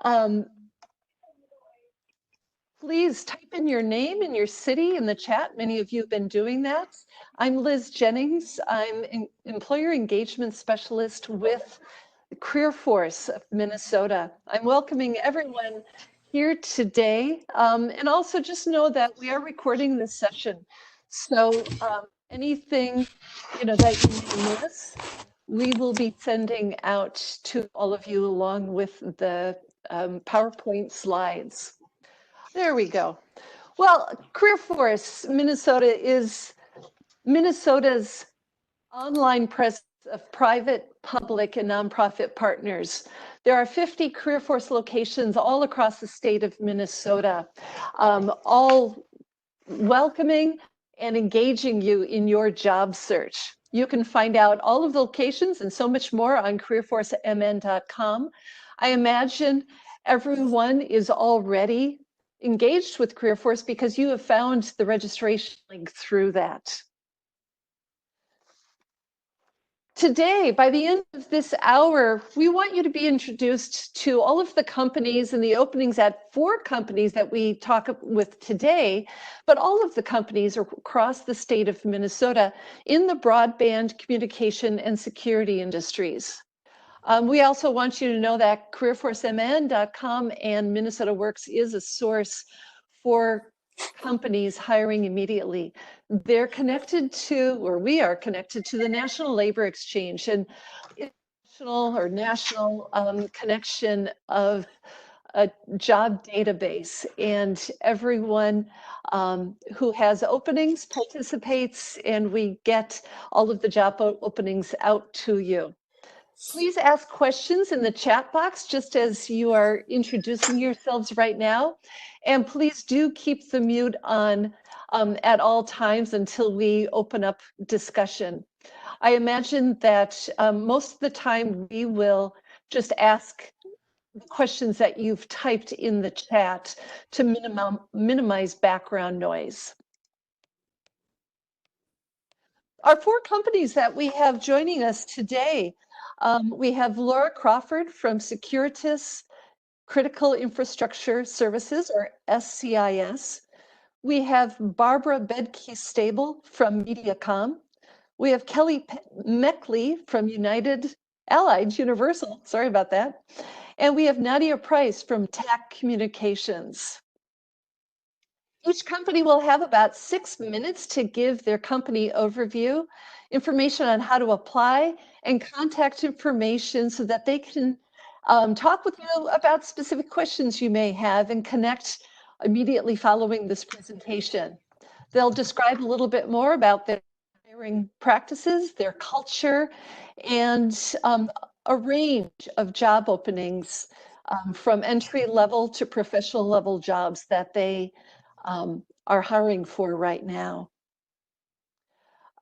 Um, Please type in your name and your city in the chat. Many of you have been doing that. I'm Liz Jennings. I'm an employer engagement specialist with CareerForce of Minnesota. I'm welcoming everyone here today. And also just know that we are recording this session. So anything that you may miss, we will be sending out to all of you along with the PowerPoint slides. There we go. Well, CareerForce Minnesota is Minnesota's online presence of private, public, and nonprofit partners. There are 50 CareerForce locations all across the state of Minnesota, all welcoming and engaging you in your job search. You can find out all of the locations and so much more on careerforcemn.com. I imagine everyone is already engaged with CareerForce because you have found the registration link through that. Today, by the end of this hour, we want you to be introduced to all of the companies and the openings at 4 companies that we talk with today, but all of the companies across the state of Minnesota in the broadband communication and security industries. We also want you to know that careerforcemn.com and Minnesota Works is a source for companies hiring immediately. They're connected to, or we are connected to, the National Labor Exchange, and national connection of a job database, and everyone who has openings participates, and we get all of the job openings out to you. Please ask questions in the chat box just as you are introducing yourselves right now. And please do keep the mute on at all times until we open up discussion. I imagine that most of the time we will just ask the questions that you've typed in the chat to minimize background noise. Our 4 companies that we have joining us today, we have Laura Crawford from Securitas Critical Infrastructure Services, or SCIS. We have Barbara Bedke-Stable from Mediacom. We have Kelly Meckley from Allied Universal, sorry about that. And we have Nadia Price from TAC Communications. Each company will have about 6 minutes to give their company overview, information on how to apply, and contact information so that they can talk with you about specific questions you may have and connect immediately following this presentation. They'll describe a little bit more about their hiring practices, their culture, and a range of job openings from entry level to professional level jobs that they are hiring for right now.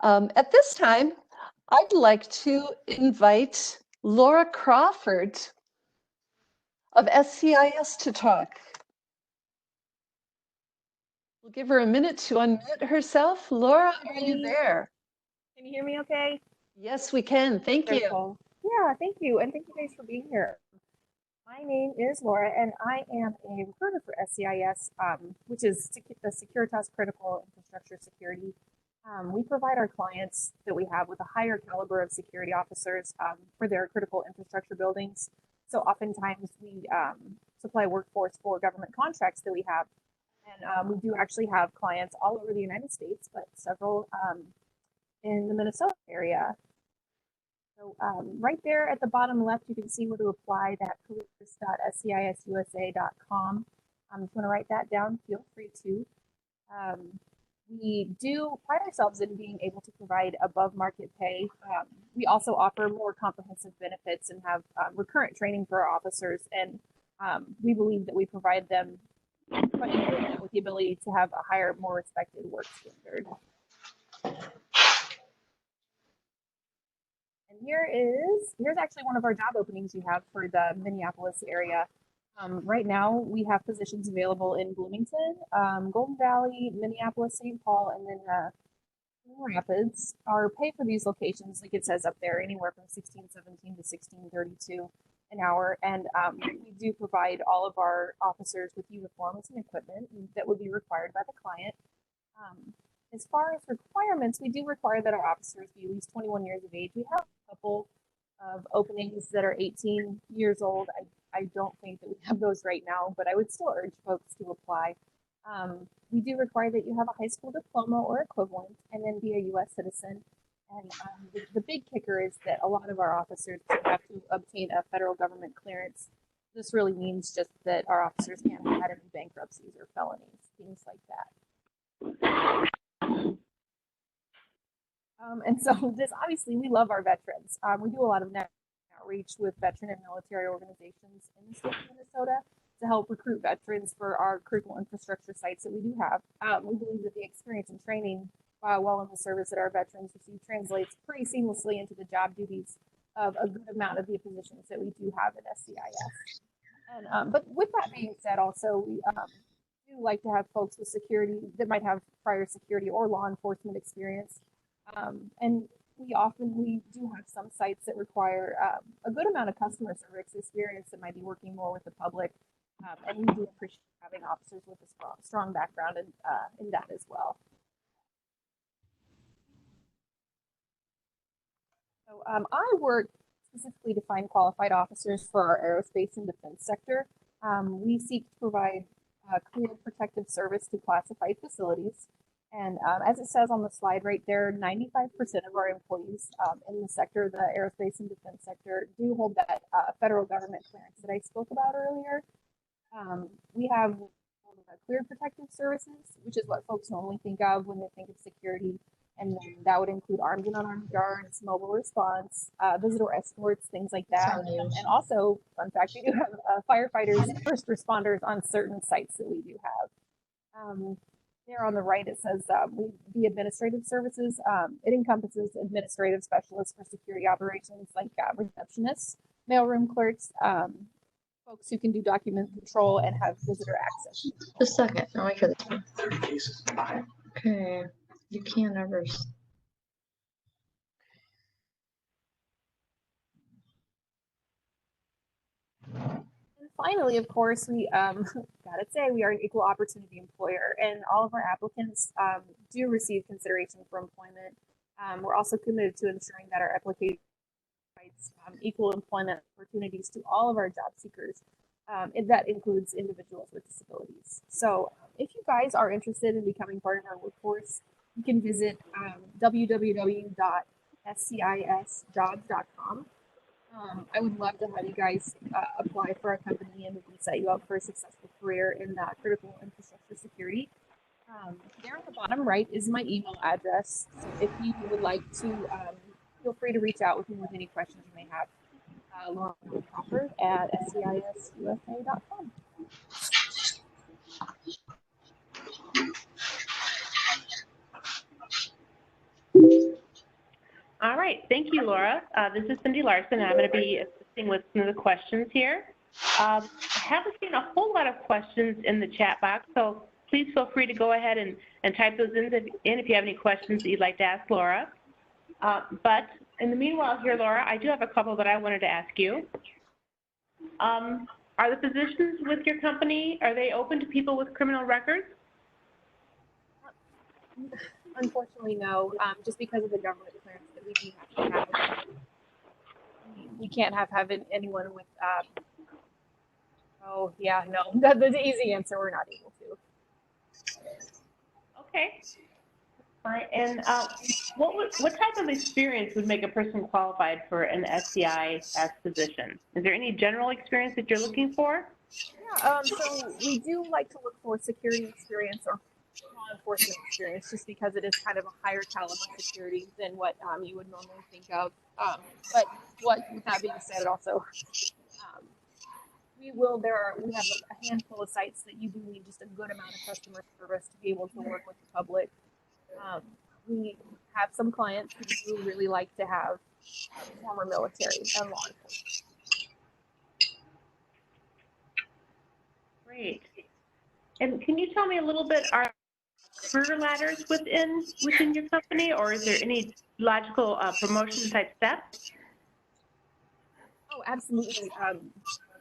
At this time, I'd like to invite Laura Crawford of SCIS to talk. We'll give her a minute to unmute herself. Laura, are you there? Can you hear me okay? Yes, we can. Thank you. Cool. Yeah, thank you. And thank you guys for being here. My name is Laura, and I am a recruiter for SCIS, which is the Securitas Critical Infrastructure Security. We provide our clients that we have with a higher caliber of security officers for their critical infrastructure buildings. So oftentimes we supply workforce for government contracts that we have. And we do actually have clients all over the United States, but several in the Minnesota area. So right there at the bottom left, you can see where to apply, that careers.scisusa.com. If you want to write that down, feel free to. We do pride ourselves in being able to provide above market pay. We also offer more comprehensive benefits and have recurrent training for our officers. And we believe that we provide them with the ability to have a higher, more respected work standard. And here's actually one of our job openings we have for the Minneapolis area. Right now, we have positions available in Bloomington, Golden Valley, Minneapolis, St. Paul, and then Rapids. Our pay for these locations, like it says up there, anywhere from $16.17 to $16.32. an hour. And we do provide all of our officers with uniforms and equipment that would be required by the client. As far as requirements, we do require that our officers be at least 21 years of age. We have a couple of openings that are 18 years old. I don't think that we have those right now, but I would still urge folks to apply. We do require that you have a high school diploma or equivalent and then be a U.S. citizen. And the big kicker is that a lot of our officers have to obtain a federal government clearance. This really means just that our officers can't have had any bankruptcies or felonies, things like that. And so this, obviously, we love our veterans. We do a lot of outreach with veteran and military organizations in the state of Minnesota to help recruit veterans for our critical infrastructure sites that we do have. We believe that the experience and training while in the service that our veterans receive translates pretty seamlessly into the job duties of a good amount of the positions that we do have at SCIS. And, but with that being said, also, we do like to have folks with security that might have prior security or law enforcement experience. And we do have some sites that require a good amount of customer service experience that might be working more with the public. And we do appreciate having officers with a strong background in that as well. So I work specifically to find qualified officers for our aerospace and defense sector. We seek to provide cleared protective service to classified facilities. And as it says on the slide right there, 95% of our employees in the sector, the aerospace and defense sector, do hold that federal government clearance that I spoke about earlier. We have cleared protective services, which is what folks normally think of when they think of security. And then that would include armed and unarmed guards, mobile response, visitor escorts, things like that. And also, fun fact, we do have firefighters, first responders on certain sites that we do have. There on the right, it says the administrative services. It encompasses administrative specialists for security operations like receptionists, mailroom clerks, folks who can do document control and have visitor access. Just a second. I'll wait for this. Okay. You can't ever. And finally, of course, we gotta say we are an equal opportunity employer, and all of our applicants do receive consideration for employment. We're also committed to ensuring that our application provides equal employment opportunities to all of our job seekers. And that includes individuals with disabilities. So if you guys are interested in becoming part of our workforce, you can visit www.scisjobs.com. I would love to have you guys apply for our company, and we can set you up for a successful career in critical infrastructure security. There on the bottom right is my email address. So if you would like to, feel free to reach out with me with any questions you may have. Laura Crawford at sciusa.com. All right, thank you, Laura. This is Cindy Larson, and I'm going to be assisting with some of the questions here. I haven't seen a whole lot of questions in the chat box, so please feel free to go ahead and type those in if you have any questions that you'd like to ask Laura. But in the meanwhile here, Laura, I do have a couple that I wanted to ask you. Are the positions with your company, are they open to people with criminal records? Unfortunately, no, just because of the government clearance that we do have to have. We can't have anyone with, oh yeah, no, that's the easy answer, we're not able to. Okay. All right, and what type of experience would make a person qualified for an SCIS position? Is there any general experience that you're looking for? Yeah, so we do like to look for security experience or law enforcement experience, just because it is kind of a higher caliber security than what you would normally think of. But with that being said, also we have a handful of sites that you do need just a good amount of customer service to be able to work with the public. We have some clients who do really like to have former military and law enforcement. Great. And can you tell me a little bit, are career ladders within your company, or is there any logical promotion type steps? Oh, absolutely.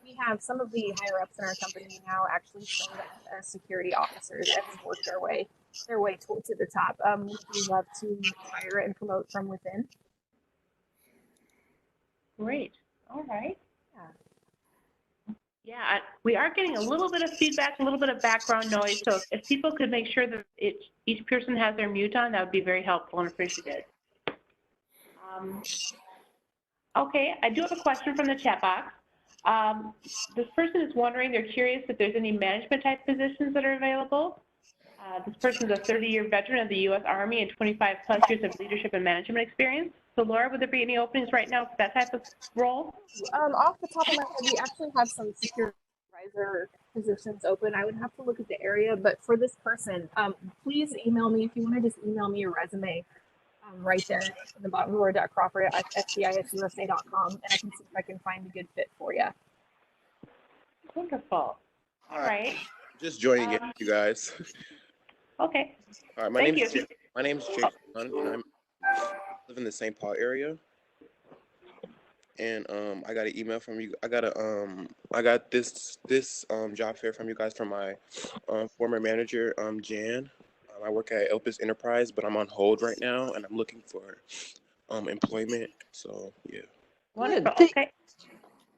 We have some of the higher ups in our company now actually started as security officers and have worked their way to the top. We love to hire and promote from within. Great. All right. Yeah. Yeah, we are getting a little bit of feedback, a little bit of background noise. So if people could make sure that each person has their mute on, that would be very helpful and appreciated. Okay, I do have a question from the chat box. This person is wondering, they're curious if there's any management type positions that are available. This person is a 30-year veteran of the U.S. Army and 25 plus years of leadership and management experience. So Laura, would there be any openings right now for that type of role? Off the top of my head, we actually have some security advisor positions open. I would have to look at the area, but for this person, please email me if you want to just email me your resume right there in the bottom, laura.crawford@scisusa.com, and I can see if I can find a good fit for you. Wonderful. All right. Just joining in, you guys. Okay. All right, Thank you. my name is Jake Hunt, and I live in the St. Paul area. And I got an email from you. I got this job fair from you guys from my former manager, Jan. I work at Elpis Enterprise, but I'm on hold right now, and I'm looking for employment. So yeah. Wonderful. Okay.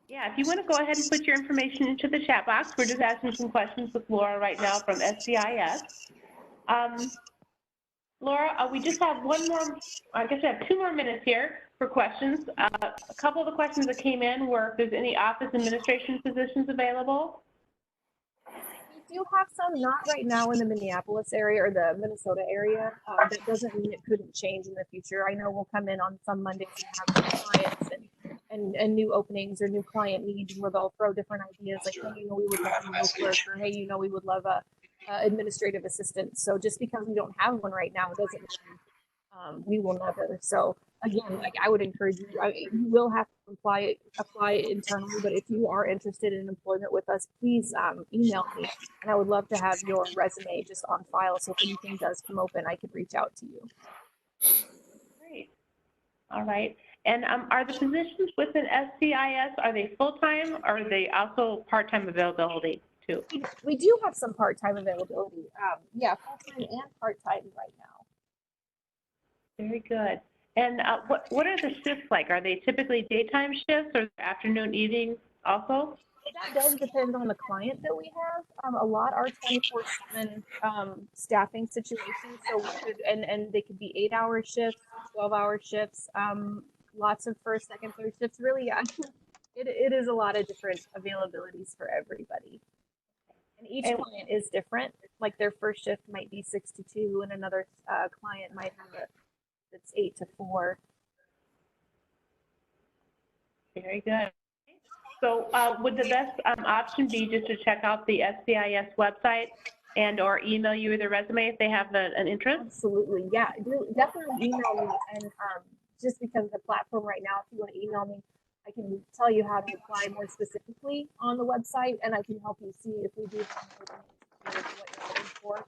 Yeah, if you want to go ahead and put your information into the chat box, we're just asking some questions with Laura right now from SCIS. Laura, we just have one more, I guess we have 2 more minutes here for questions. A couple of the questions that came in were if there's any office administration positions available. We do have some, not right now in the Minneapolis area or the Minnesota area. That doesn't mean it couldn't change in the future. I know we'll come in on some Mondays and have clients and new openings or new client needs where they'll throw different ideas like, hey, we would love a remote clerk, or hey, we would love a administrative assistant. So just because we don't have one right now doesn't mean we will never. So again, like I would encourage you, you will have to apply it internally, but if you are interested in employment with us, please email me, and I would love to have your resume just on file. So if anything does come open, I could reach out to you. Great. All right. And are the positions within SCIS, are they full-time or are they also part-time availability too? We do have some part-time availability. Yeah, full-time and part-time right now. Very good. And what are the shifts like? Are they typically daytime shifts or afternoon, evenings also? That does depend on the client that we have. A lot are 24/7 staffing situations. So we could, and they could be 8-hour shifts, 12-hour shifts, lots of first, second, third shifts. Really, yeah, it is a lot of different availabilities for everybody. And each client is different. Like their first shift might be 6 to 2, and another client might have it's 8 to 4. Very good. So would the best option be just to check out the SCIS website and or email you the resume if they have an interest? Absolutely, yeah. Definitely email me. And just because of the platform right now, if you want to email me, I can tell you how to apply more specifically on the website, and I can help you see if we do have openings what you're looking for.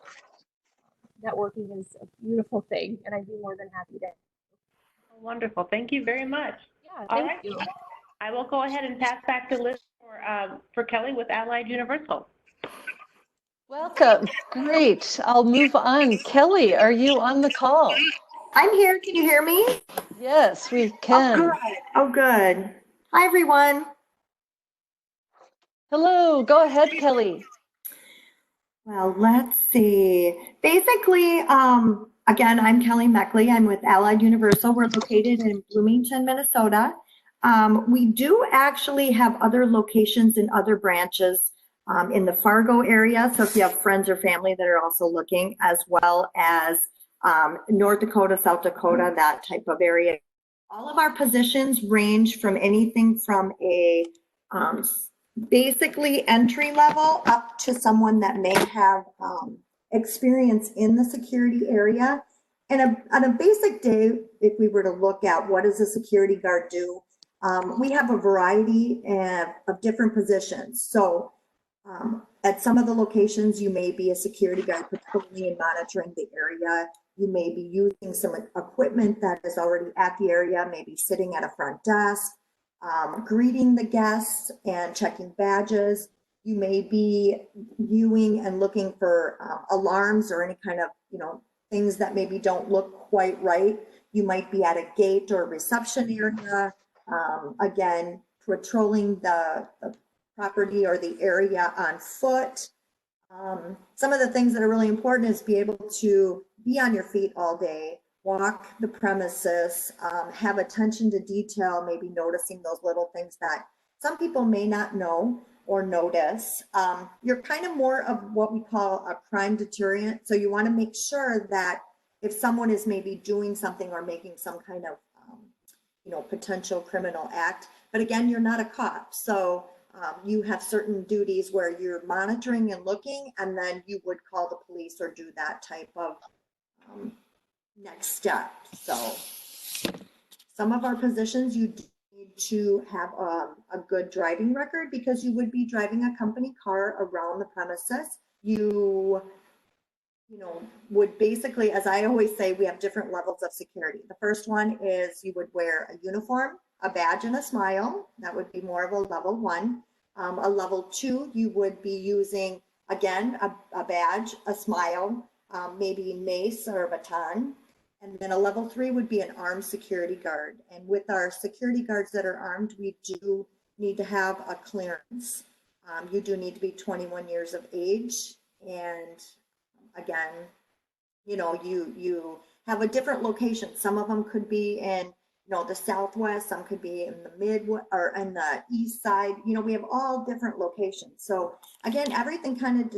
Networking is a beautiful thing, and I'd be more than happy to. Wonderful. Thank you very much. Yeah, All thank right. you. I will go ahead and pass back to Liz for Kelly with Allied Universal. Welcome. Great. I'll move on. Kelly, are you on the call? I'm here. Can you hear me? Yes, we can. Oh, good. Hi, everyone. Hello. Go ahead, Kelly. Well, let's see. Basically, again, I'm Kelly Meckley. I'm with Allied Universal. We're located in Bloomington, Minnesota. We do actually have other locations in other branches in the Fargo area. So if you have friends or family that are also looking, as well as North Dakota, South Dakota, that type of area. All of our positions range from anything from a basically entry level up to someone that may have experience in the security area. And on a basic day, if we were to look at what does a security guard do, we have a variety of different positions. So at some of the locations, you may be a security guard patrolling and monitoring the area. You may be using some equipment that is already at the area, maybe sitting at a front desk. greeting the guests and checking badges. You may be viewing and looking for alarms or any kind of, things that maybe don't look quite right. You might be at a gate or a reception area. Again, patrolling the property or the area on foot. Some of the things that are really important is be able to be on your feet all day, walk the premises, have attention to detail, maybe noticing those little things that some people may not know or notice. You're kind of more of what we call a crime deterrent. So you want to make sure that if someone is maybe doing something or making some kind of, potential criminal act, but again, you're not a cop. So you have certain duties where you're monitoring and looking, and then you would call the police or do that type of next step. So some of our positions, you need to have a good driving record because you would be driving a company car around the premises. You would basically, as I always say, we have different levels of security. The first one is you would wear a uniform, a badge, and a smile. That would be more of a level 1. A level 2, you would be using, again, a badge, a smile, maybe mace or a baton. And then a level 3 would be an armed security guard. And with our security guards that are armed, we do need to have a clearance. You do need to be 21 years of age. And again, you have a different location. Some of them could be in, the Southwest, some could be in the Midwest or in the East side. We have all different locations. So again, everything kind of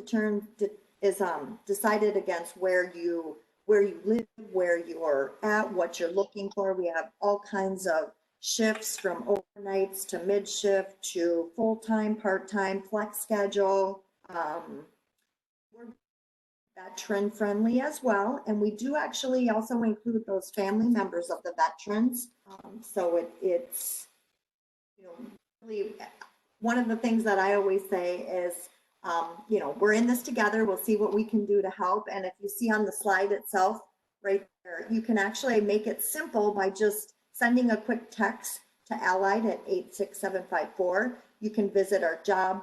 is decided against where you live, where you're at, what you're looking for. We have all kinds of shifts from overnights to mid shift to full-time, part-time, flex schedule. We're veteran friendly as well. And we do actually also include those family members of the veterans. So it's, really one of the things that I always say is, we're in this together. We'll see what we can do to help. And if you see on the slide itself right there, you can actually make it simple by just sending a quick text to Allied at 86754. You can visit our job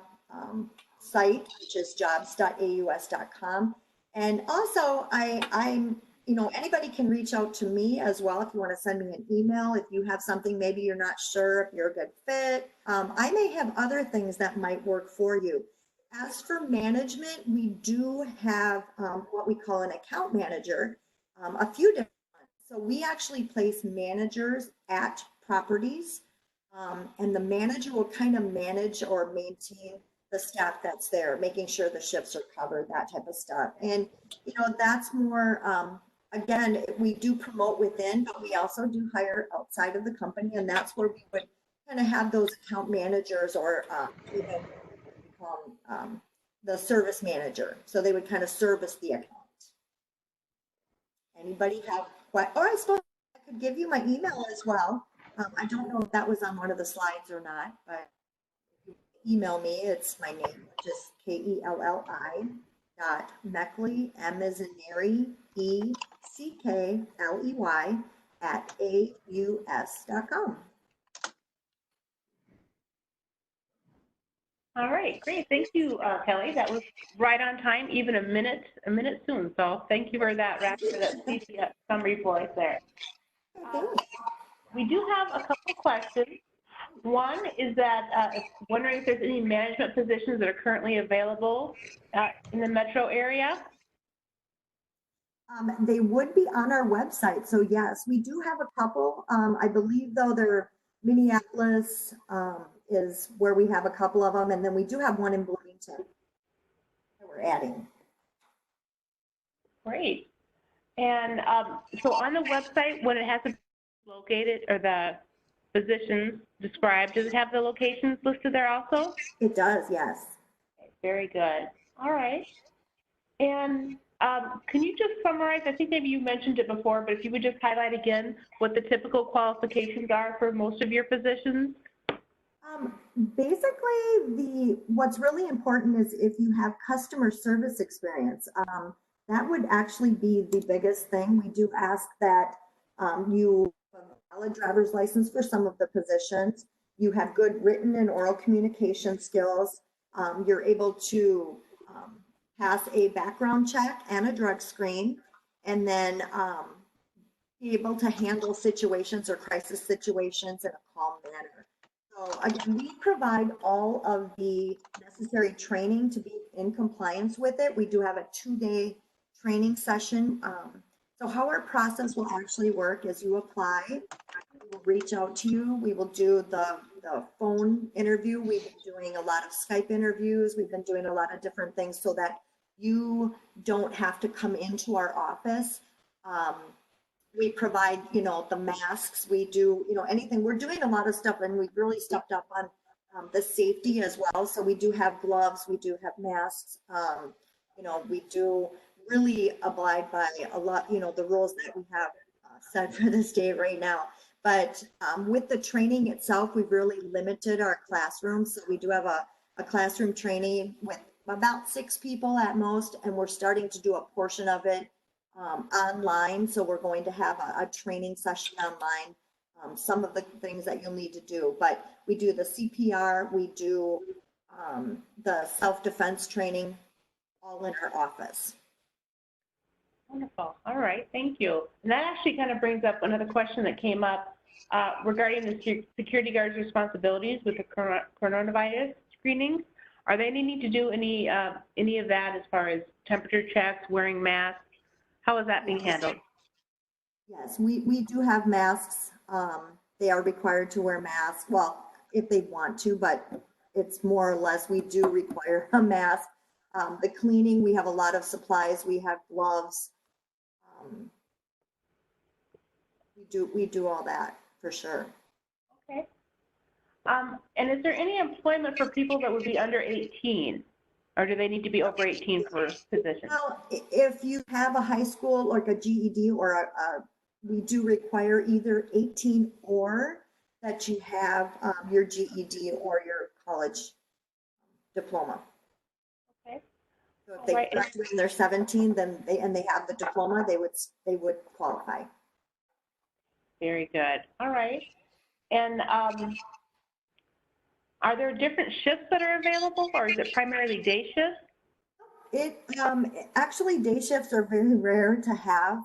site, which is jobs.aus.com. And also I'm anybody can reach out to me as well if you want to send me an email. If you have something, maybe you're not sure if you're a good fit. I may have other things that might work for you. As for management, we do have what we call an account manager, a few different ones. So we actually place managers at properties, and the manager will kind of manage or maintain the staff that's there, making sure the shifts are covered, that type of stuff. And, that's more, again, we do promote within, but we also do hire outside of the company. And that's where we would kind of have those account managers or even the service manager. So they would kind of service the account. Anybody have questions? Or I suppose I could give you my email as well. I don't know if that was on one of the slides or not, but email me. It's my name, which is KELLI.Meckley, M as in Mary, ECKLEY @AUS.com. All right, great. Thank you, Kelly. That was right on time, even a minute soon. So thank you for that summary for us there. We do have a couple of questions. One is that wondering if there's any management positions that are currently available in the metro area. They would be on our website. So yes, we do have a couple. I believe though they're Minneapolis is where we have a couple of them. And then we do have one in Bloomington that we're adding. Great. And so on the website, when it has it located or the positions described, does it have the locations listed there also? It does, yes. Okay, very good. All right. And can you just summarize, I think maybe you mentioned it before, but if you would just highlight again what the typical qualifications are for most of your positions? Basically, what's really important is if you have customer service experience, that would actually be the biggest thing. We do ask that you have a valid driver's license for some of the positions. you have good written and oral communication skills. You're able to pass a background check and a drug screen, and then be able to handle situations or crisis situations in a calm manner. So again, we provide all of the necessary training to be in compliance with it. We do have a 2-day training session. So how our process will actually work is you apply, we will reach out to you, we will do the phone interview. We've been doing a lot of Skype interviews. We've been doing a lot of different things so that you don't have to come into our office. We provide, the masks, we do, anything. We're doing a lot of stuff, and we've really stepped up on the safety as well. So we do have gloves, we do have masks. We do really abide by a lot, the rules that we have set for the state right now. But with the training itself, we've really limited our classrooms. So we do have a classroom training with about 6 people at most, and we're starting to do a portion of it online. So we're going to have a training session online, some of the things that you'll need to do. But we do the CPR, we do the self-defense training, all in our office. Wonderful. All right. Thank you. And that actually kind of brings up another question that came up regarding the security guards' responsibilities with the coronavirus screenings. Are they needing to do any of that as far as temperature checks, wearing masks? How is that being handled? Yes, we do have masks. They are required to wear masks. Well, if they want to, but it's more or less, we do require a mask. The cleaning, we have a lot of supplies. We have gloves. We do all that for sure. Okay. And is there any employment for people that would be under 18? Or do they need to be over 18 for positions? Well, if you have a high school, like a GED, or we do require either 18 or that you have your GED or your college diploma. Okay. So if they graduate when they're 17, then they have the diploma, they would qualify. Very good. All right. And are there different shifts that are available, or is it primarily day shifts? Actually, day shifts are very rare to have.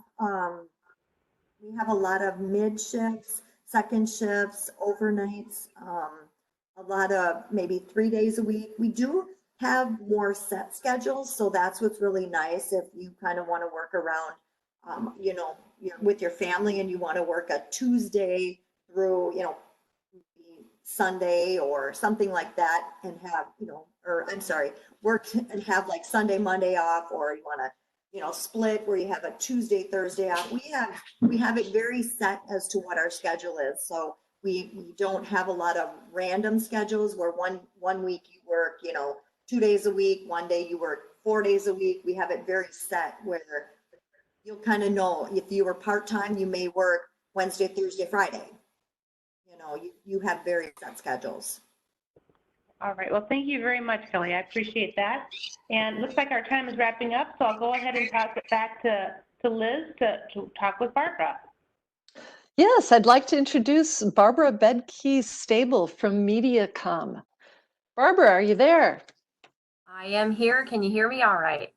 We have a lot of mid shifts, second shifts, overnights, a lot of maybe 3 days a week. We do have more set schedules, so that's what's really nice if you kind of want to work around, with your family, and you want to work a Tuesday through, Sunday or something like that, and have, work and have like Sunday, Monday off, or you want to, split where you have a Tuesday, Thursday off. We have it very set as to what our schedule is. So we don't have a lot of random schedules where one week you work, 2 days a week, one day you work 4 days a week. We have it very set where you'll kind of know if you were part-time, you may work Wednesday, Thursday, Friday. You have very set schedules. All right. Well, thank you very much, Kelly. I appreciate that. And it looks like our time is wrapping up, so I'll go ahead and toss it back to Liz to talk with Barbara. Yes, I'd like to introduce Barbara Bedke-Stable from MediaCom. Barbara, are you there? I am here. Can you hear me all right?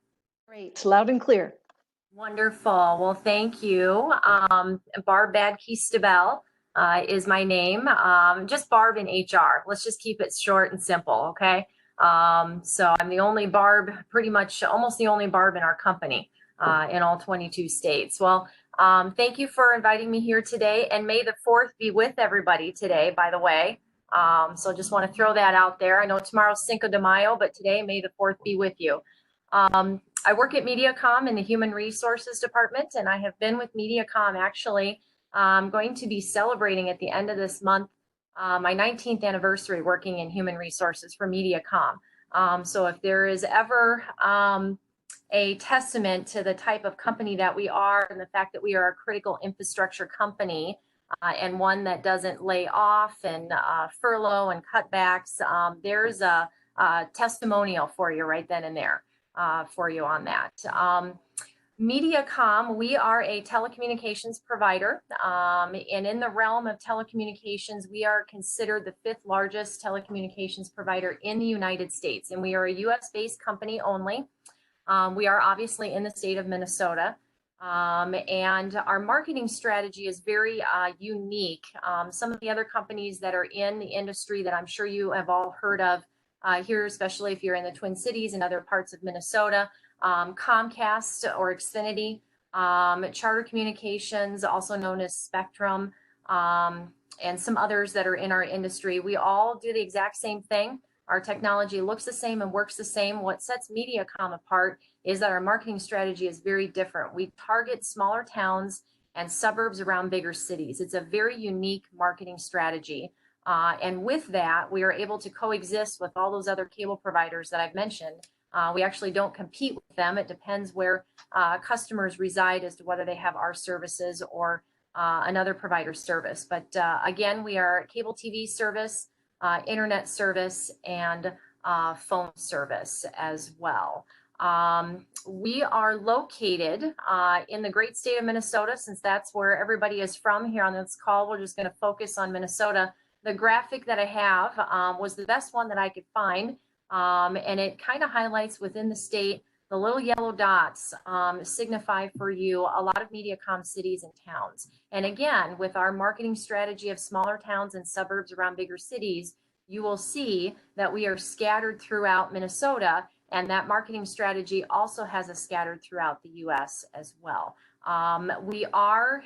Great, loud and clear. Wonderful. Well, thank you. Barb Bedke-Stable is my name. Just Barb in HR. Let's just keep it short and simple, okay? So I'm the only Barb, pretty much almost the only Barb in our company in all 22 states. Well, thank you for inviting me here today, and may the 4th be with everybody today, by the way. So just want to throw that out there. I know tomorrow's Cinco de Mayo, but today, may the 4th be with you. I work at MediaCom in the Human Resources Department, and I have been with MediaCom actually. I'm going to be celebrating at the end of this month my 19th anniversary working in human resources for MediaCom. So if there is ever a testament to the type of company that we are, and the fact that we are a critical infrastructure company, and one that doesn't lay off and furlough and cutbacks, there's a testimonial for you right then and there for you on that. MediaCom, we are a telecommunications provider, and in the realm of telecommunications, we are considered the 5th largest telecommunications provider in the United States, and we are a US-based company only. We are obviously in the state of Minnesota, and our marketing strategy is very unique. Some of the other companies that are in the industry that I'm sure you have all heard of here, especially if you're in the Twin Cities and other parts of Minnesota, Comcast or Xfinity, Charter Communications, also known as Spectrum, and some others that are in our industry. We all do the exact same thing. Our technology looks the same and works the same. What sets MediaCom apart is that our marketing strategy is very different. We target smaller towns and suburbs around bigger cities. It's a very unique marketing strategy. And with that, we are able to coexist with all those other cable providers that I've mentioned. We actually don't compete with them. It depends where customers reside as to whether they have our services or another provider's service. But again, we are cable TV service, internet service, and phone service as well. We are located in the great state of Minnesota, since that's where everybody is from here on this call. We're just going to focus on Minnesota. The graphic that I have was the best one that I could find. And it kind of highlights within the state, the little yellow dots signify for you a lot of MediaCom cities and towns. And again, with our marketing strategy of smaller towns and suburbs around bigger cities, you will see that we are scattered throughout Minnesota, and that marketing strategy also has us scattered throughout the US as well. We are,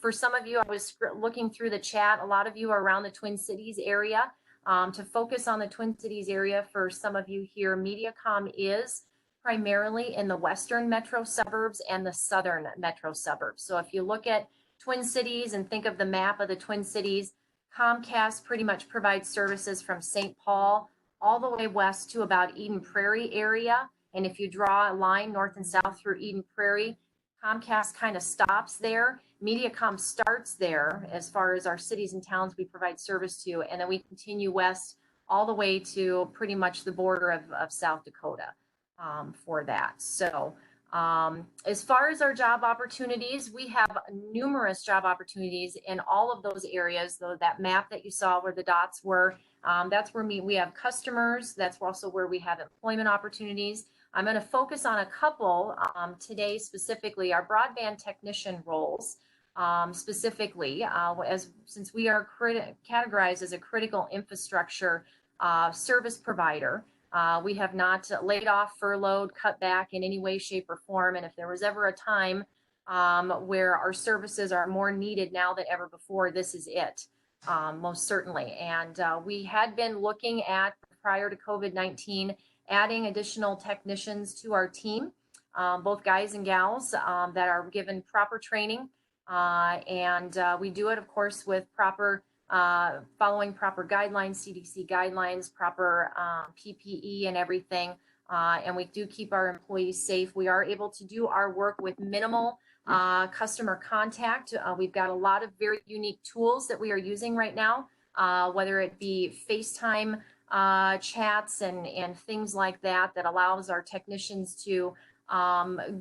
for some of you, I was looking through the chat, a lot of you are around the Twin Cities area. To focus on the Twin Cities area, for some of you here, MediaCom is primarily in the western metro suburbs and the southern metro suburbs. So if you look at Twin Cities and think of the map of the Twin Cities, Comcast pretty much provides services from St. Paul all the way west to about Eden Prairie area. And if you draw a line north and south through Eden Prairie, Comcast kind of stops there. MediaCom starts there as far as our cities and towns we provide service to, and then we continue west all the way to pretty much the border of South Dakota for that. So as far as our job opportunities, we have numerous job opportunities in all of those areas. Though that map that you saw where the dots were, that's where we have customers. That's also where we have employment opportunities. I'm going to focus on a couple today, specifically our broadband technician roles. Specifically, since we are categorized as a critical infrastructure service provider, we have not laid off, furloughed, cut back in any way, shape, or form. And if there was ever a time where our services are more needed now than ever before, this is it, most certainly. And we had been looking at, prior to COVID-19, adding additional technicians to our team, both guys and gals that are given proper training. And we do it, of course, with proper, following proper guidelines, CDC guidelines, proper PPE and everything. And we do keep our employees safe. We are able to do our work with minimal customer contact. We've got a lot of very unique tools that we are using right now, whether it be FaceTime chats and things like that, that allows our technicians to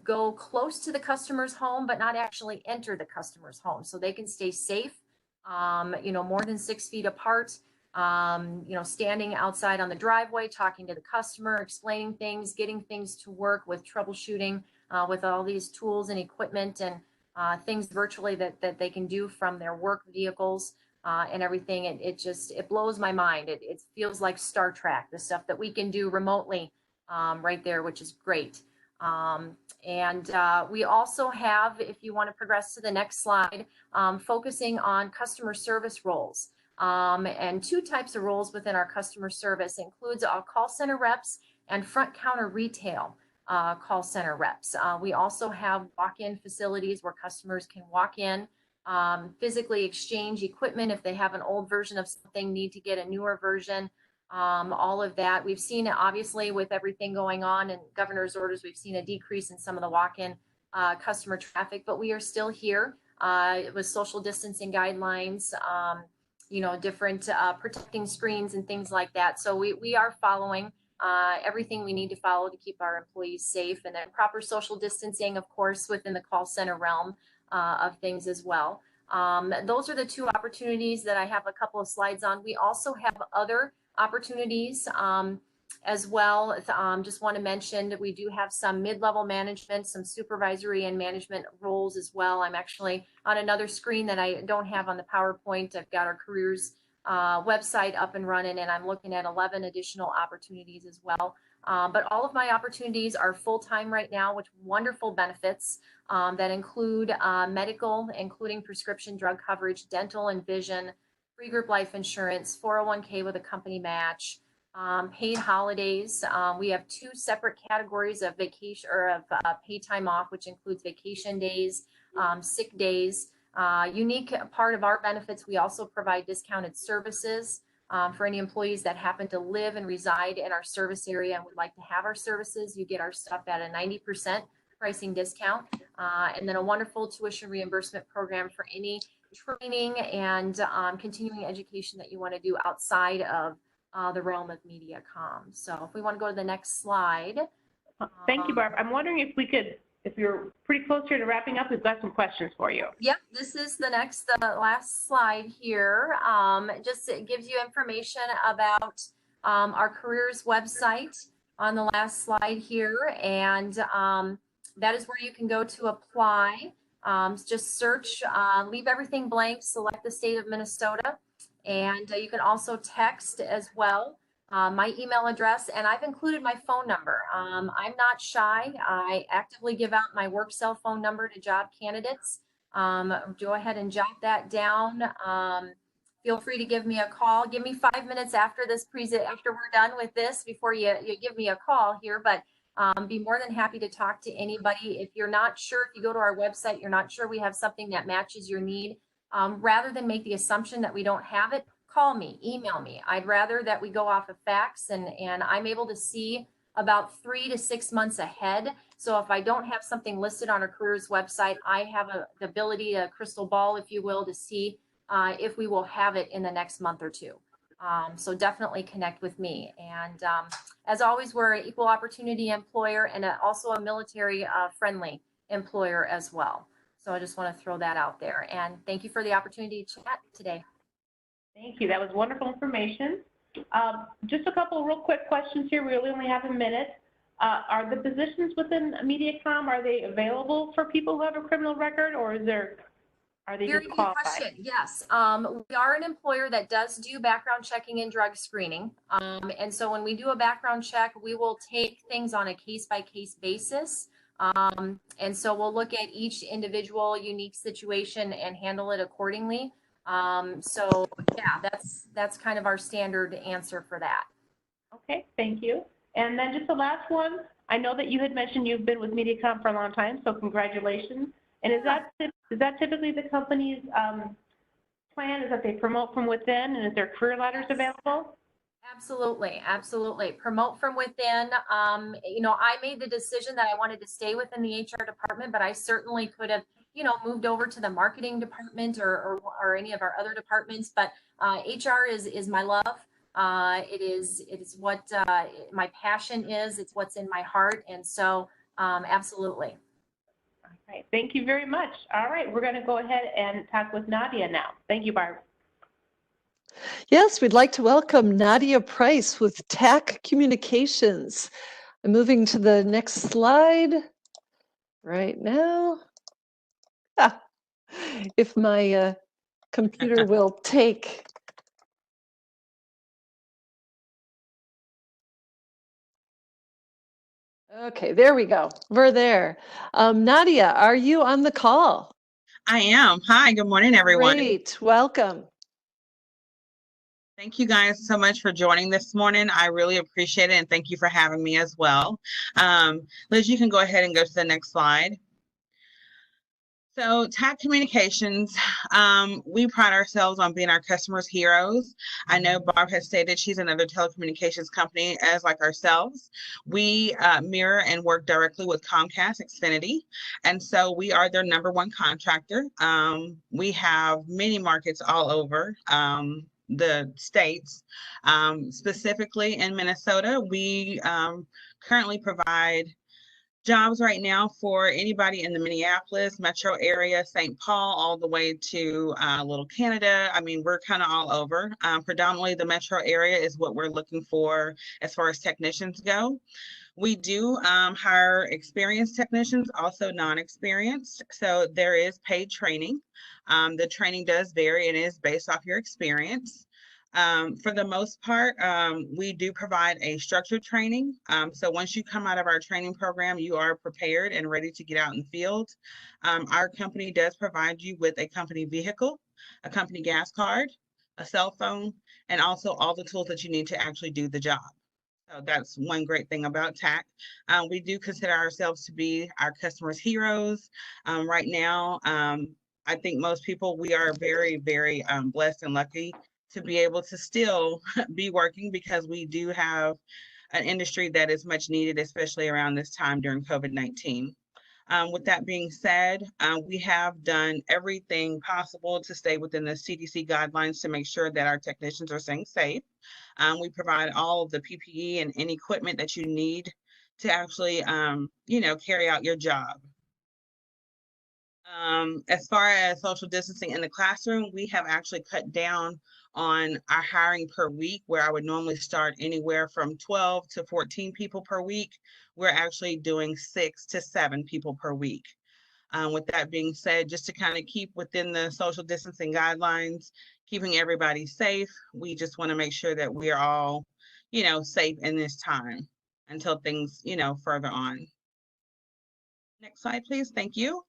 go close to the customer's home, but not actually enter the customer's home, so they can stay safe, more than 6 feet apart, standing outside on the driveway, talking to the customer, explaining things, getting things to work with troubleshooting with all these tools and equipment and things virtually that they can do from their work vehicles. And everything, it blows my mind. It feels like Star Trek, the stuff that we can do remotely right there, which is great. And we also have, if you want to progress to the next slide, focusing on customer service roles. And 2 types of roles within our customer service includes call center reps and front counter retail call center reps. We also have walk-in facilities where customers can walk in, physically exchange equipment if they have an old version of something, need to get a newer version, all of that. We've seen, obviously, with everything going on and governor's orders, we've seen a decrease in some of the walk-in customer traffic, but we are still here with social distancing guidelines, different protecting screens and things like that. So we are following everything we need to follow to keep our employees safe, and then proper social distancing, of course, within the call center realm of things as well. Those are the two opportunities that I have a couple of slides on. We also have other opportunities as well. Just want to mention that we do have some mid-level management, some supervisory and management roles as well. I'm actually on another screen that I don't have on the PowerPoint. I've got our careers website up and running, and I'm looking at 11 additional opportunities as well. But all of my opportunities are full-time right now, with wonderful benefits that include medical, including prescription drug coverage, dental and vision, free group life insurance, 401k with a company match, paid holidays. We have two separate categories of vacation or of paid time off, which includes vacation days, sick days. Unique part of our benefits, we also provide discounted services for any employees that happen to live and reside in our service area and would like to have our services. You get our stuff at a 90% pricing discount, and then a wonderful tuition reimbursement program for any training and continuing education that you want to do outside of the realm of MediaCom. So if we want to go to the next slide. Thank you, Barb. I'm wondering if we could, if you're pretty close here to wrapping up, we've got some questions for you. Yep, this is the last slide here. Just it gives you information about our careers website on the last slide here, and that is where you can go to apply. Just search, leave everything blank, select the state of Minnesota, and you can also text as well. My email address, and I've included my phone number. I'm not shy. I actively give out my work cell phone number to job candidates. Go ahead and jot that down. Feel free to give me a call. Give me 5 minutes after this after we're done with this, before you give me a call here. But be more than happy to talk to anybody. If you're not sure, if you go to our website, you're not sure we have something that matches your need, rather than make the assumption that we don't have it, call me, email me. I'd rather that we go off of facts, and I'm able to see about 3 to 6 months ahead. So if I don't have something listed on our careers website, I have the ability, a crystal ball, if you will, to see if we will have it in the next month or two. So definitely connect with me. And as always, we're an equal opportunity employer, and also a military friendly employer as well. So I just want to throw that out there. And thank you for the opportunity to chat today. Thank you. That was wonderful information. Just a couple of real quick questions here. We really only have a minute. Are the positions within MediaCom, are they available for people who have a criminal record, or are they Very just good qualified? question. Yes. We are an employer that does do background checking and drug screening. And so when we do a background check, we will take things on a case-by-case basis. And so we'll look at each individual unique situation and handle it accordingly. So yeah, that's kind of our standard answer for that. Okay, thank you. And then just the last one, I know that you had mentioned you've been with MediaCom for a long time, so congratulations. And is that typically the company's plan, is that they promote from within, and is there career ladders available? Absolutely, absolutely. Promote from within. You know, I made the decision that I wanted to stay within the HR department, but I certainly could have, you know, moved over to the marketing department or any of our other departments. But HR is my love. It is what my passion is. It's what's in my heart, and so absolutely. All right, thank you very much. All right, we're going to go ahead and talk with Nadia now. Thank you, Barb. Yes, we'd like to welcome Nadia Price with TAC Communications. I'm moving to the next slide right now. If my computer will take. Okay, there we go. We're there. Nadia, are you on the call? I am. Hi, good morning, everyone. Great, welcome. Thank you guys so much for joining this morning. I really appreciate it, and thank you for having me as well. Liz, you can go ahead and go to the next slide. So TAC Communications, we pride ourselves on being our customers' heroes. I know Barb has stated she's another telecommunications company as like ourselves. We mirror and work directly with Comcast Xfinity, and so we are their #1 contractor. We have many markets all over. the states. Specifically in Minnesota, we currently provide jobs right now for anybody in the Minneapolis metro area, St. Paul, all the way to Little Canada. I mean, we're kind of all over. Predominantly the metro area is what we're looking for as far as technicians go. We do hire experienced technicians, also non-experienced. So there is paid training. The training does vary and is based off your experience. For the most part, we do provide a structured training. So once you come out of our training program, you are prepared and ready to get out in the field. Our company does provide you with a company vehicle, a company gas card, a cell phone, and also all the tools that you need to actually do the job. So that's one great thing about TAC. We do consider ourselves to be our customers' heroes. Right now, I think most people, we are very, very blessed and lucky to be able to still be working because we do have an industry that is much needed, especially around this time during COVID-19. With that being said, we have done everything possible to stay within the CDC guidelines to make sure that our technicians are staying safe. We provide all of the PPE and any equipment that you need to actually, carry out your job. As far as social distancing in the classroom, we have actually cut down on our hiring per week, where I would normally start anywhere from 12 to 14 people per week. We're actually doing 6 to 7 people per week. With that being said, just to kind of keep within the social distancing guidelines, keeping everybody safe, we just want to make sure that we are all, safe in this time until things, further on. Next slide, please. Thank you.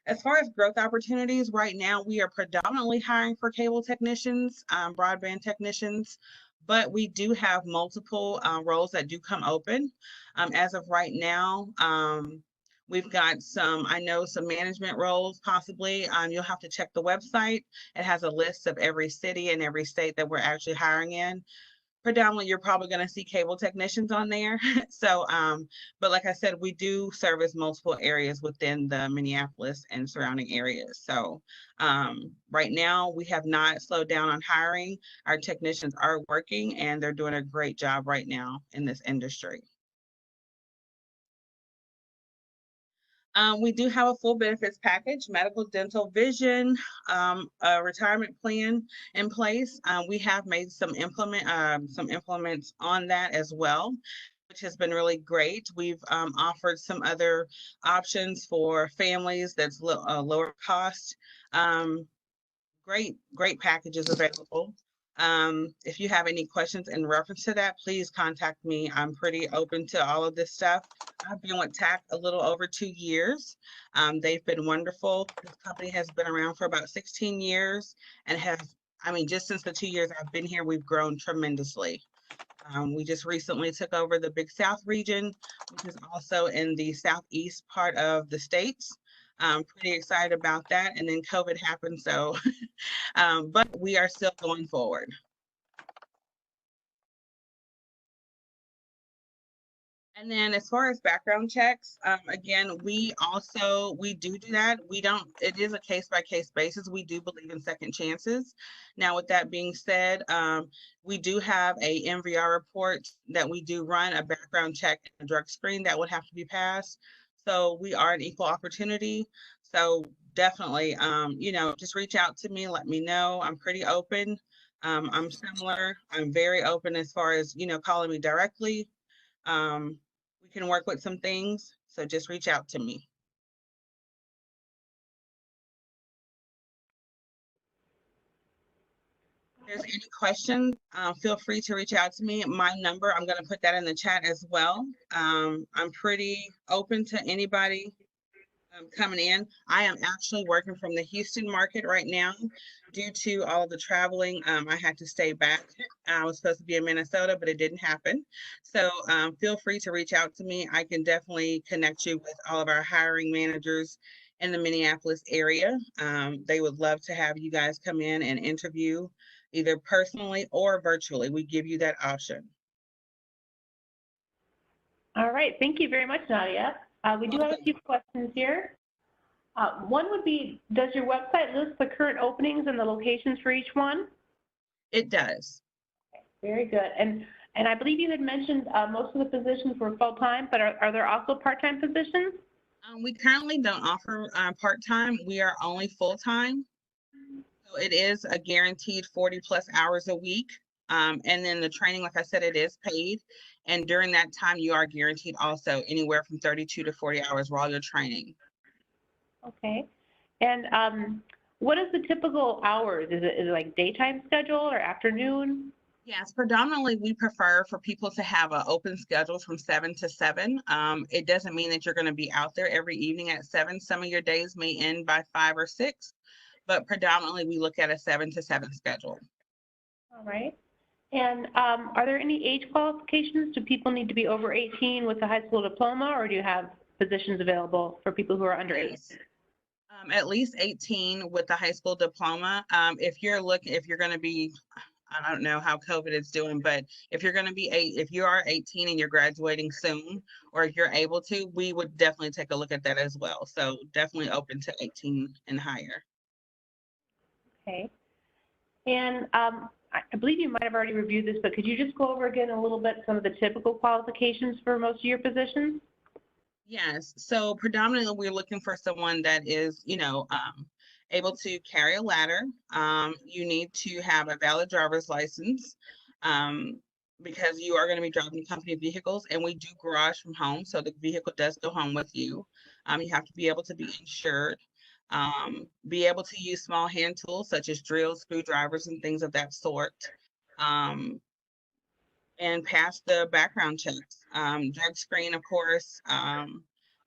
As far as growth opportunities, right now we are predominantly hiring for cable technicians, broadband technicians, but we do have multiple roles that do come open. As of right now, we've got some management roles possibly. You'll have to check the website. It has a list of every city and every state that we're actually hiring in. Predominantly, you're probably going to see cable technicians on there. So, but like I said, we do service multiple areas within the Minneapolis and surrounding areas. So right now, we have not slowed down on hiring. Our technicians are working and they're doing a great job right now in this industry. We do have a full benefits package, medical, dental, vision, a retirement plan in place. We have made some implements on that as well, which has been really great. We've offered some other options for families that's lower cost. Great packages available. If you have any questions in reference to that, please contact me. I'm pretty open to all of this stuff. I've been with TAC a little over 2 years. They've been wonderful. This company has been around for about 16 years and just since the 2 years I've been here, we've grown tremendously. We just recently took over the Big South region, which is also in the southeast part of the states. I'm pretty excited about that. And then COVID happened, so, but we are still going forward. And then as far as background checks, again, we do that. It is a case-by-case basis. We do believe in second chances. Now, with that being said, we do have a MVR report that we do run, a background check and a drug screen that would have to be passed. So we are an equal opportunity. So definitely, just reach out to me, let me know. I'm pretty open. I'm similar. I'm very open as far as, calling me directly. We can work with some things. So just reach out to me. If there's any questions, feel free to reach out to me. My number, I'm going to put that in the chat as well. I'm pretty open to anybody coming in. I am actually working from the Houston market right now. Due to all of the traveling, I had to stay back. I was supposed to be in Minnesota, but it didn't happen. So feel free to reach out to me. I can definitely connect you with all of our hiring managers in the Minneapolis area. They would love to have you guys come in and interview either personally or virtually. We give you that option. All right, thank you very much, Nadia. We do have a few questions here. One would be, does your website list the current openings and the locations for each one? It does. Very good. And I believe you had mentioned most of the positions were full-time, but are there also part-time positions? We currently don't offer part-time. We are only full-time. So it is a guaranteed 40 plus hours a week. And then the training, like I said, it is paid. And during that time, you are guaranteed also anywhere from 32 to 40 hours while you're training. Okay. And what is the typical hours? Is it like daytime schedule or afternoon? Yes, predominantly we prefer for people to have an open schedule from 7 to 7. It doesn't mean that you're going to be out there every evening at 7. Some of your days may end by 5 or 6, but predominantly we look at a 7 to 7 schedule. All right. And are there any age qualifications? Do people need to be over 18 with a high school diploma, or do you have positions available for people who are under 8? At least 18 with the high school diploma. If you're going to be, I don't know how COVID is doing, but if you're going to be if you are 18 and you're graduating soon, or if you're able to, we would definitely take a look at that as well. So definitely open to 18 and higher. Okay. And I believe you might have already reviewed this, but could you just go over again a little bit some of the typical qualifications for most of your positions? Yes. So predominantly we're looking for someone that is, able to carry a ladder. You need to have a valid driver's license because you are going to be driving company vehicles, and we do garage from home. So the vehicle does go home with you. You have to be able to be insured, be able to use small hand tools such as drills, screwdrivers, and things of that sort. And pass the background checks. Drug screen, of course.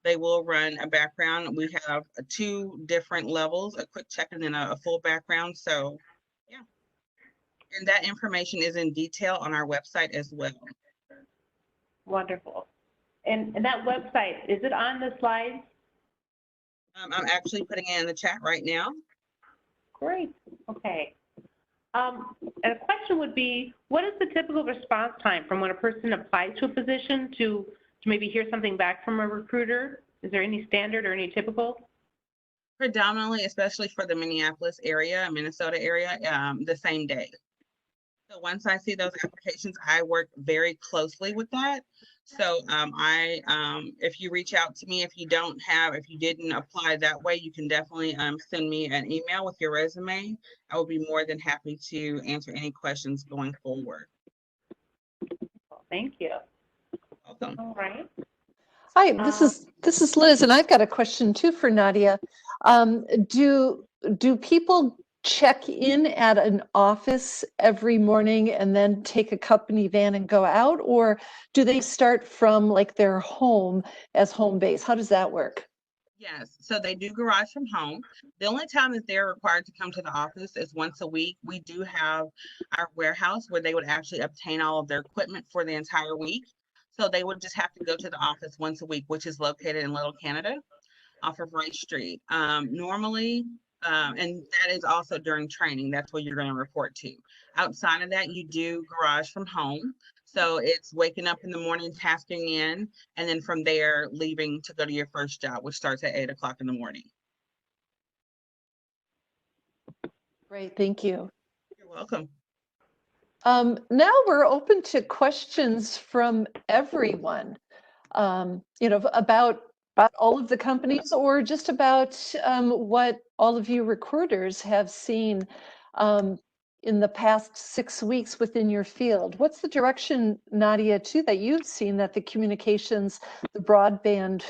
They will run a background. We have 2 different levels, a quick check and then a full background. So yeah. And that information is in detail on our website as well. Wonderful. And that website, is it on the slides? I'm actually putting it in the chat right now. Great. Okay. And a question would be, what is the typical response time from when a person applies to a position to maybe hear something back from a recruiter? Is there any standard or any typical? Predominantly, especially for the Minneapolis area, Minnesota area, the same day. So once I see those applications, I work very closely with that. So if you reach out to me, if you didn't apply that way, you can definitely send me an email with your resume. I will be more than happy to answer any questions going forward. Thank you. Welcome. All right. Hi, this is Liz, and I've got a question too for Nadia. Do people check in at an office every morning and then take a company van and go out, or do they start from like their home as home base? How does that work? Yes, so they do garage from home. The only time that they're required to come to the office is once a week. We do have our warehouse where they would actually obtain all of their equipment for the entire week. So they would just have to go to the office once a week, which is located in Little Canada off of Wright Street. Normally, and that is also during training. That's what you're going to report to. Outside of that, you do garage from home. So it's waking up in the morning, tasking in, and then from there, leaving to go to your first job, which starts at 8 o'clock in the morning. Great, thank you. You're welcome. Now we're open to questions from everyone, about all of the companies, or just about what all of you recruiters have seen in the past 6 weeks within your field. What's the direction, Nadia, too, that you've seen that the communications, the broadband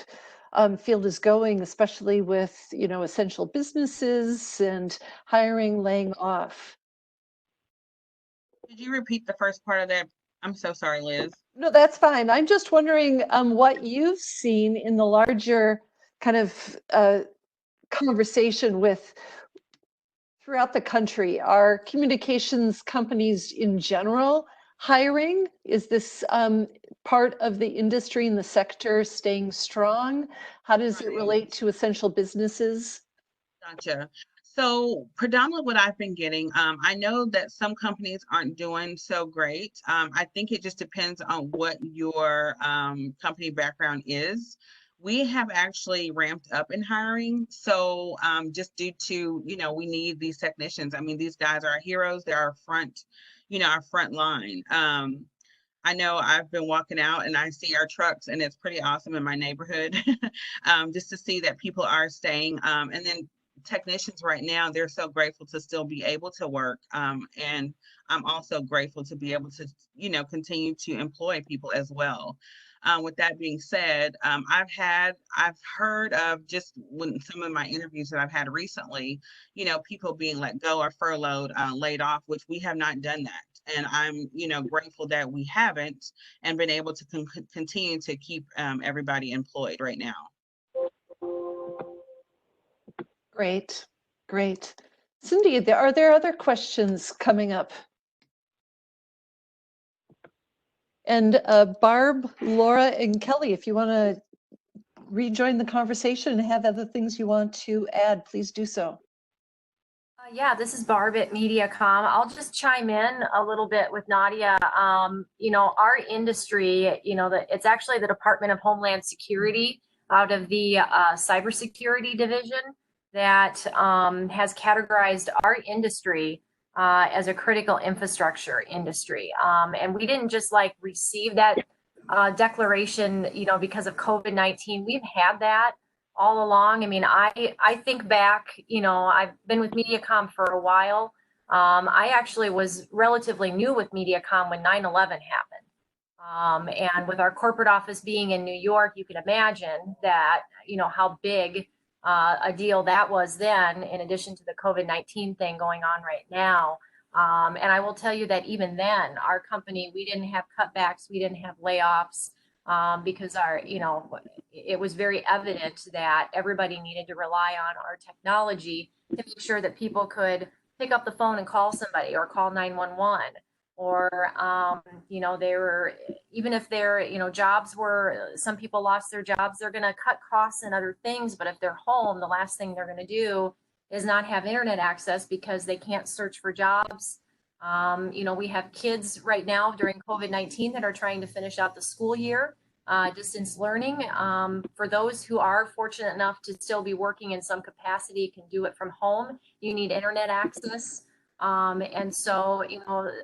field is going, especially with, essential businesses and hiring, laying off? Did you repeat the first part of that? I'm so sorry, Liz. No, that's fine. I'm just wondering what you've seen in the larger kind of conversation with throughout the country. Are communications companies in general hiring? Is this part of the industry and the sector staying strong? How does it relate to essential businesses? Gotcha. So predominantly what I've been getting, I know that some companies aren't doing so great. I think it just depends on what your company background is. We have actually ramped up in hiring. So just due to, we need these technicians. I mean, these guys are our heroes. They're our front, our front line. I know I've been walking out and I see our trucks, and it's pretty awesome in my neighborhood just to see that people are staying. And then technicians right now, they're so grateful to still be able to work. And I'm also grateful to be able to, continue to employ people as well. With that being said, I've heard of just when some of my interviews that I've had recently, people being let go or furloughed, laid off, which we have not done that. And I'm, grateful that we haven't and been able to continue to keep everybody employed right now. Great, great. Cindy, are there other questions coming up? And Barb, Laura, and Kelly, if you want to rejoin the conversation and have other things you want to add, please do so. Yeah, this is Barb at MediaCom. I'll just chime in a little bit with Nadia. Our industry, it's actually the Department of Homeland Security out of the cybersecurity division that has categorized our industry as a critical infrastructure industry. And we didn't just receive that declaration, because of COVID-19. We've had that all along. I mean, I think back, I've been with MediaCom for a while. I actually was relatively new with MediaCom when 9/11 happened. And with our corporate office being in New York, you can imagine that, how big a deal that was then, in addition to the COVID-19 thing going on right now. And I will tell you that even then, our company, we didn't have cutbacks, we didn't have layoffs. Because it was very evident that everybody needed to rely on our technology to make sure that people could pick up the phone and call somebody or call 911, or they were, even if their jobs were, some people lost their jobs, they're going to cut costs and other things, but if they're home, the last thing they're going to do is not have internet access because they can't search for jobs. We have kids right now during COVID-19 that are trying to finish out the school year, distance learning. For those who are fortunate enough to still be working in some capacity, can do it from home, you need internet access. And so,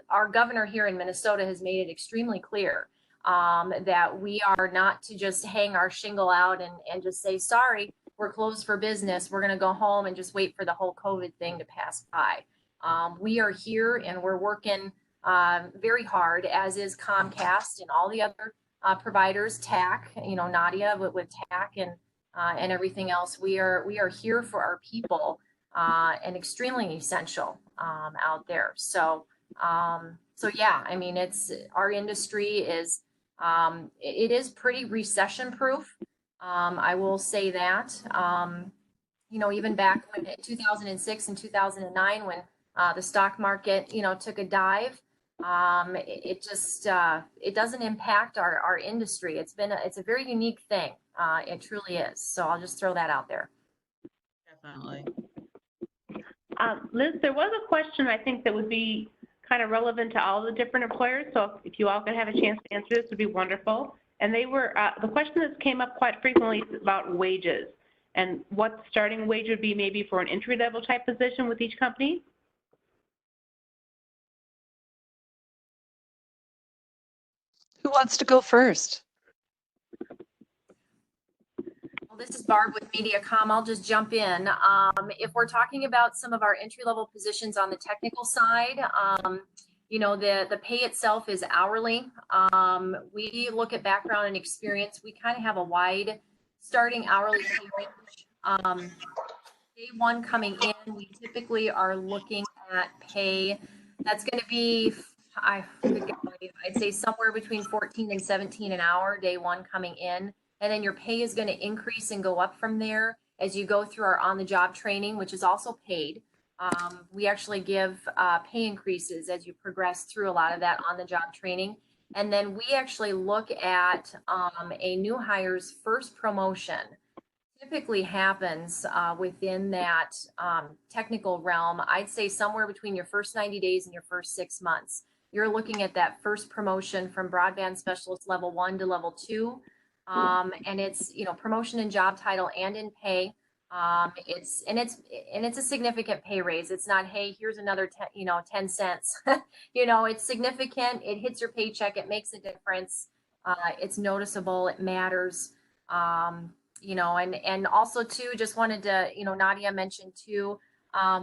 our governor here in Minnesota has made it extremely clear that we are not to just hang our shingle out and just say, sorry, we're closed for business. We're going to go home and just wait for the whole COVID thing to pass by. We are here and we're working very hard, as is Comcast and all the other providers, TAC, Nadia with TAC and everything else. We are here for our people and extremely essential out there. So yeah, I mean, our industry is it is pretty recession proof. I will say that. Even back when in 2006 and 2009, when the stock market, took a dive. It just it doesn't impact our industry. It's a very unique thing. It truly is. So I'll just throw that out there. Definitely. Liz, there was a question I think that would be kind of relevant to all the different employers. So if you all could have a chance to answer this, would be wonderful. And they were the question that came up quite frequently is about wages and what the starting wage would be maybe for an entry-level type position with each company. Who wants to go first? Well, this is Barb with MediaCom. I'll just jump in. If we're talking about some of our entry-level positions on the technical side, the pay itself is hourly. We look at background and experience. We kind of have a wide starting hourly pay range. Day one coming in, we typically are looking at pay that's going to be, I'd say somewhere between 14 and 17 an hour, day one coming in. And then your pay is going to increase and go up from there as you go through our on-the-job training, which is also paid. We actually give pay increases as you progress through a lot of that on-the-job training. And then we actually look at a new hire's first promotion. Typically happens within that technical realm. I'd say somewhere between your first 90 days and your first 6 months. You're looking at that first promotion from broadband specialist level 1 to level 2. And it's, promotion in job title and in pay. It's a significant pay raise. It's not, hey, here's another 10 cents. It's significant. It hits your paycheck. It makes a difference. It's noticeable. It matters. And also too, just wanted to, Nadia mentioned too,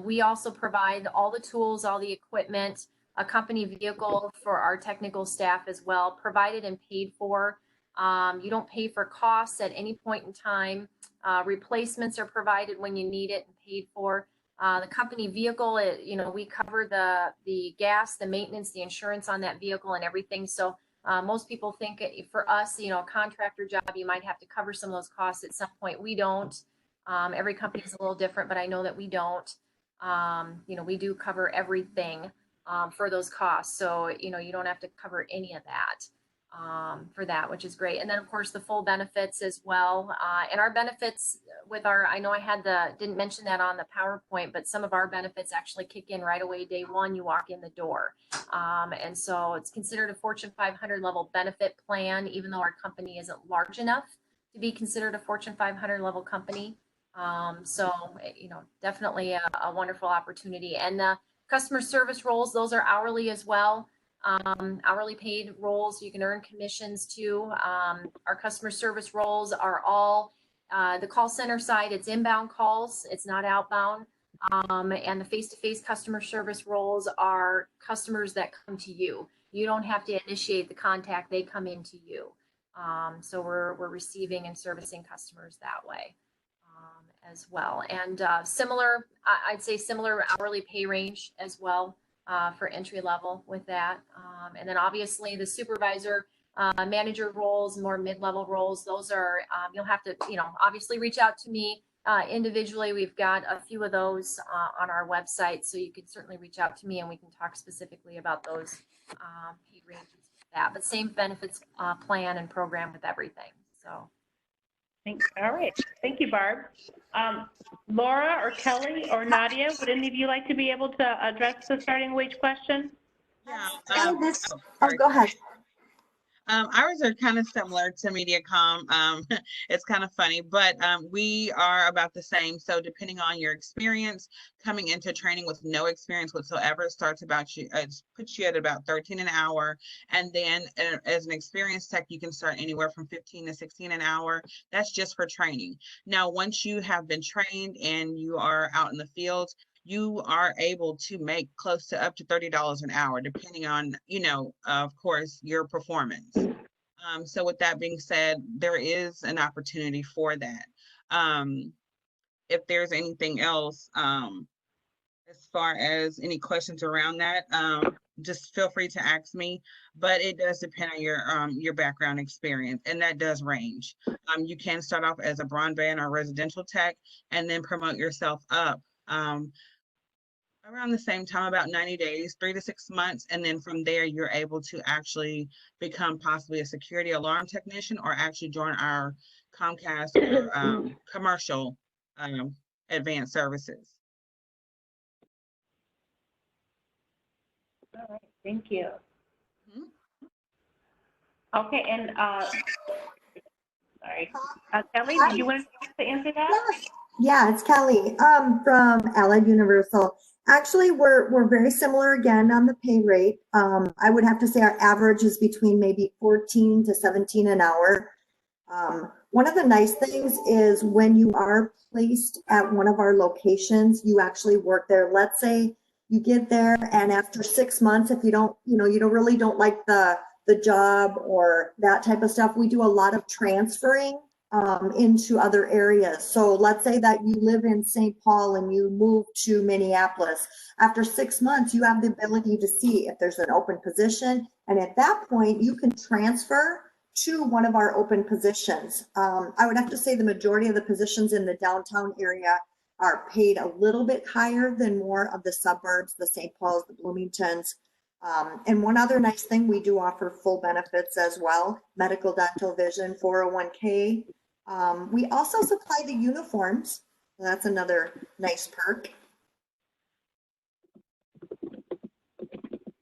we also provide all the tools, all the equipment, a company vehicle for our technical staff as well, provided and paid for. You don't pay for costs at any point in time. Replacements are provided when you need it and paid for. The company vehicle, we cover the gas, the maintenance, the insurance on that vehicle and everything. So most people think for us, a contractor job, you might have to cover some of those costs at some point. We don't. Every company is a little different, but I know that we don't. We do cover everything for those costs. So, you don't have to cover any of that. For that, which is great. And then of course the full benefits as well. And our benefits I know I didn't mention that on the PowerPoint, but some of our benefits actually kick in right away day one you walk in the door. And so it's considered a Fortune 500 level benefit plan, even though our company isn't large enough to be considered a Fortune 500 level company. So, definitely a wonderful opportunity. And the customer service roles, those are hourly as well. Hourly paid roles, you can earn commissions too. Our customer service roles are all the call center side, it's inbound calls, it's not outbound. And the face-to-face customer service roles are customers that come to you. You don't have to initiate the contact, they come into you. So we're receiving and servicing customers that way as well. And I'd say similar hourly pay range as well. For entry level with that. And then obviously the supervisor, manager roles, more mid-level roles, those are, you'll have to, obviously reach out to me individually. We've got a few of those on our website, so you can certainly reach out to me and we can talk specifically about those pay ranges with that. But same benefits plan and program with everything, so. Thanks. All right. Thank you, Barb. Laura or Kelly or Nadia, would any of you like to be able to address the starting wage question? Yeah. Go ahead. Ours are kind of similar to MediaCom. It's kind of funny, but we are about the same. So depending on your experience, coming into training with no experience whatsoever, it puts you at about 13 an hour. And then as an experienced tech, you can start anywhere from 15 to 16 an hour. That's just for training. Now, once you have been trained and you are out in the field, you are able to make close to up to $30 an hour, depending on, of course, your performance. So with that being said, there is an opportunity for that. If there's anything else, as far as any questions around that, just feel free to ask me, but it does depend on your background experience, and that does range. You can start off as a broadband or residential tech and then promote yourself up. Around the same time, about 90 days, 3 to 6 months. And then from there, you're able to actually become possibly a security alarm technician or actually join our Comcast or commercial advanced services. All right, thank you. Okay, and sorry, Kelly, did you want to answer that? Yeah, it's Kelly from Allied Universal. Actually, we're very similar again on the pay rate. I would have to say our average is between maybe 14 to 17 an hour. One of the nice things is when you are placed at one of our locations, you actually work there. Let's say you get there and after 6 months, if you don't like the job or that type of stuff, we do a lot of transferring into other areas. So let's say that you live in St. Paul and you move to Minneapolis. After 6 months, you have the ability to see if there's an open position. And at that point, you can transfer to one of our open positions. I would have to say the majority of the positions in the downtown area are paid a little bit higher than more of the suburbs, the St. Pauls, the Bloomingtons. And one other nice thing, we do offer full benefits as well, medical, dental, vision, 401k. We also supply the uniforms. That's another nice perk.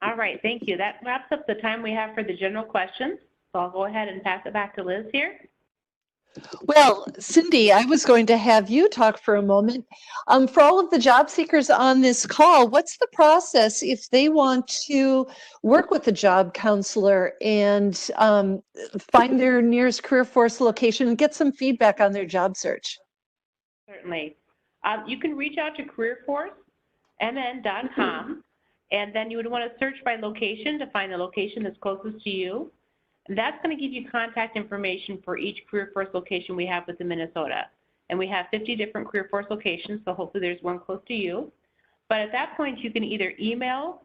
All right, thank you. That wraps up the time we have for the general questions. So I'll go ahead and pass it back to Liz here. Well, Cindy, I was going to have you talk for a moment. For all of the job seekers on this call, what's the process if they want to work with a job counselor and find their nearest career force location and get some feedback on their job search? Certainly. You can reach out to careerforcemn.com, and then you would want to search by location to find the location that's closest to you. And that's going to give you contact information for each Career Force location we have within Minnesota. And we have 50 different Career Force locations, so hopefully there's one close to you. But at that point, you can either email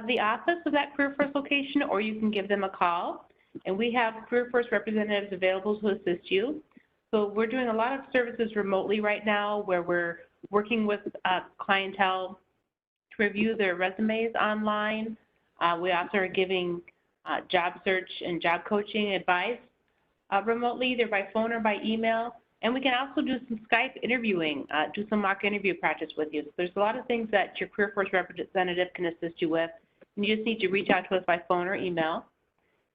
the office of that Career Force location, or you can give them a call. And we have Career Force representatives available to assist you. So we're doing a lot of services remotely right now, where we're working with clientele to review their resumes online. We also are giving job search and job coaching advice remotely, either by phone or by email. And we can also do some Skype interviewing, do some mock interview practice with you. So there's a lot of things that your Career Force representative can assist you with. And you just need to reach out to us by phone or email.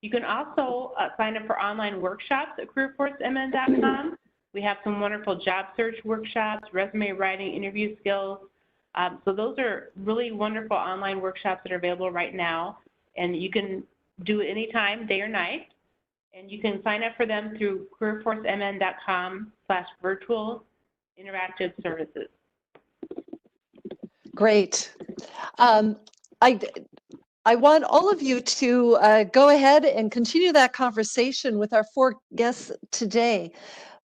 You can also sign up for online workshops at careerforcemn.com. We have some wonderful job search workshops, resume writing, interview skills. So those are really wonderful online workshops that are available right now. And you can do it anytime, day or night. And you can sign up for them through careerforcemn.com/virtual interactive services. Great. I want all of you to go ahead and continue that conversation with our 4 guests today.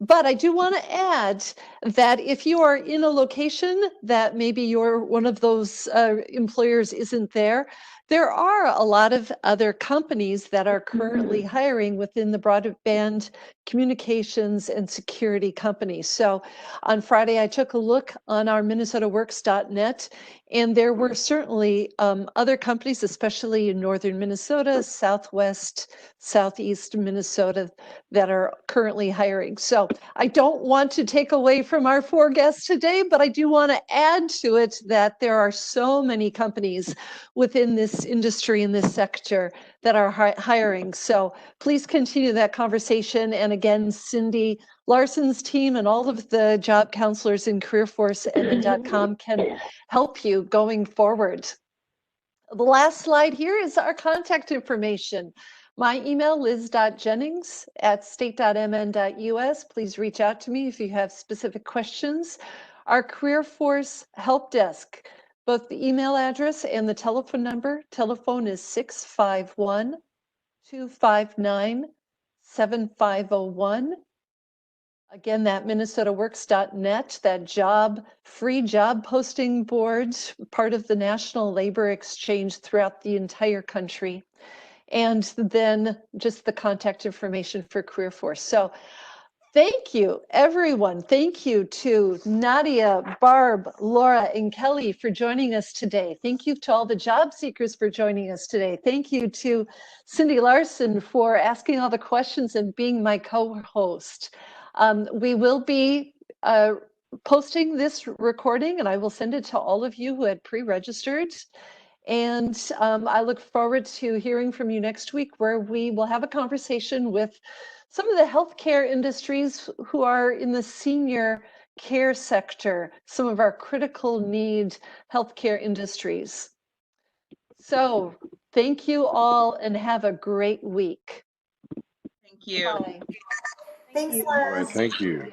But I do want to add that if you are in a location that maybe one of those employers isn't there, there are a lot of other companies that are currently hiring within the broadband communications and security companies. So on Friday, I took a look on our minnesotaworks.net, and there were certainly other companies, especially in northern Minnesota, southwest, southeast Minnesota, that are currently hiring. So I don't want to take away from our 4 guests today, but I do want to add to it that there are so many companies within this industry, in this sector, that are hiring. So please continue that conversation. And again, Cindy Larson's team and all of the job counselors in careerforcemn.com can help you going forward. The last slide here is our contact information. My email, liz.jennings@state.mn.us. Please reach out to me if you have specific questions. Our Career Force Help Desk, both the email address and the telephone number. Telephone is 651-259-7501. Again, that minnesotaworks.net, that free job posting board, part of the National Labor Exchange throughout the entire country. And then just the contact information for Career Force. So thank you, everyone. Thank you to Nadia, Barb, Laura, and Kelly for joining us today. Thank you to all the job seekers for joining us today. Thank you to Cindy Larson for asking all the questions and being my co-host. We will be posting this recording, and I will send it to all of you who had pre-registered. And I look forward to hearing from you next week, where we will have a conversation with some of the healthcare industries who are in the senior care sector, some of our critical need healthcare industries. So thank you all and have a great week. Thank you. Bye. Thanks, Liz. All right, thank you.